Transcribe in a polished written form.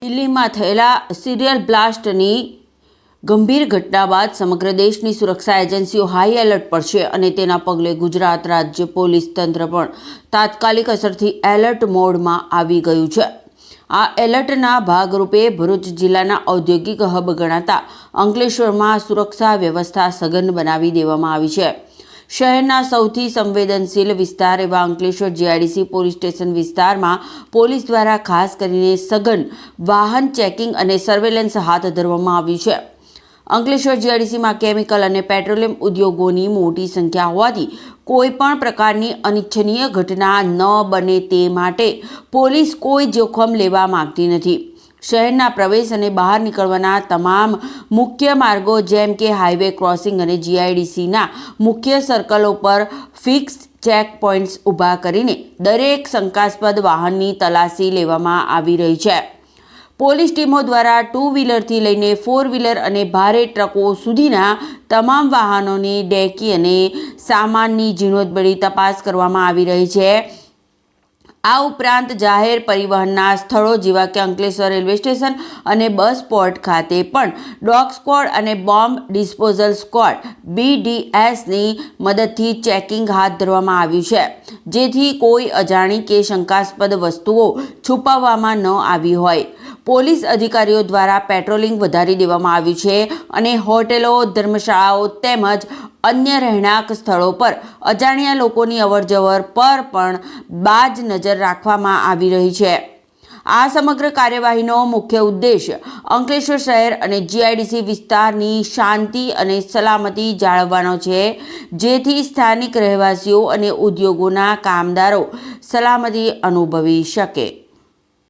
દિલ્હીમાં થયેલા સિરિયલ બ્લાસ્ટની ગંભીર ઘટના બાદ સમગ્ર દેશની સુરક્ષા એજન્સીઓ હાઈ એલર્ટ પર છે અને તેના પગલે ગુજરાત રાજ્ય પોલીસ તંત્ર પણ તાત્કાલિક અસરથી એલર્ટ મોડમાં આવી ગયું છે। આ એલર્ટના ભાગરૂપે ભરૂચ જિલ્લાના ઔદ્યોગિક હબ ગણાતા અંકલેશ્વરમાં સુરક્ષા વ્યવસ્થા સઘન બનાવી દેવામાં આવી છે। શહેરના સૌથી સંવેદનશીલ વિસ્તાર એવા અંકલેશ્વર જીઆઈડીસી પોલીસ સ્ટેશન વિસ્તારમાં પોલીસ દ્વારા ખાસ કરીને સઘન વાહન ચેકિંગ અને સર્વેલન્સ હાથ ધરવામાં આવ્યું છે। અંકલેશ્વર જીઆઈડીસીમાં કેમિકલ અને પેટ્રોલિયમ ઉદ્યોગોની મોટી સંખ્યા હોવાથી કોઈ પણ પ્રકારની અનિચ્છનીય ઘટના ન બને તે માટે પોલીસ કોઈ જોખમ લેવા માંગતી નથી। શહેરના પ્રવેશ અને બહાર નીકળવાના તમામ મુખ્ય માર્ગો જેમ કે હાઈવે ક્રોસિંગ અને જીઆઈડીસીના મુખ્ય સર્કલો પર ફિક્સ ચેક પોઈન્ટ્સ ઊભા કરીને દરેક શંકાસ્પદ વાહનની તલાશી લેવામાં આવી રહી છે। પોલીસ ટીમો દ્વારા 2 વ્હીલરથી લઈને 4 વ્હીલર અને ભારે ટ્રકો સુધીના તમામ વાહનોની ડેકી અને સામાનની ઝીણવટભરી તપાસ કરવામાં આવી રહી છે। આ ઉપરાંત જાહેર પરિવહનના સ્થળો જેવા કે અંકલેશ્વર રેલવે સ્ટેશન અને બસ પોર્ટ ખાતે પણ ડોગ સ્ક્વોડ અને બોમ્બ ડિસ્પોઝલ સ્ક્વોડ BDSની મદદથી ચેકિંગ હાથ ધરવામાં આવ્યું છે, જેથી કોઈ અજાણી કે શંકાસ્પદ વસ્તુઓ છુપાવવામાં ન આવી હોય। પોલીસ અધિકારીઓ દ્વારા પેટ્રોલિંગ વધારી દેવામાં આવ્યું છે અને હોટેલો, ધર્મશાળાઓ તેમજ અન્ય રહેણાંક સ્થળો પર અજાણ્યા લોકોની અવરજવર પર પણ બાજ નજર રાખવામાં આવી રહી છે। આ સમગ્ર કાર્યવાહીનો મુખ્ય ઉદ્દેશ અંકલેશ્વર શહેર અને જીઆઈડીસી વિસ્તારની શાંતિ અને સલામતી જાળવવાનો છે, જેથી સ્થાનિક રહેવાસીઓ અને ઉદ્યોગોના કામદારો સલામતી અનુભવી શકે।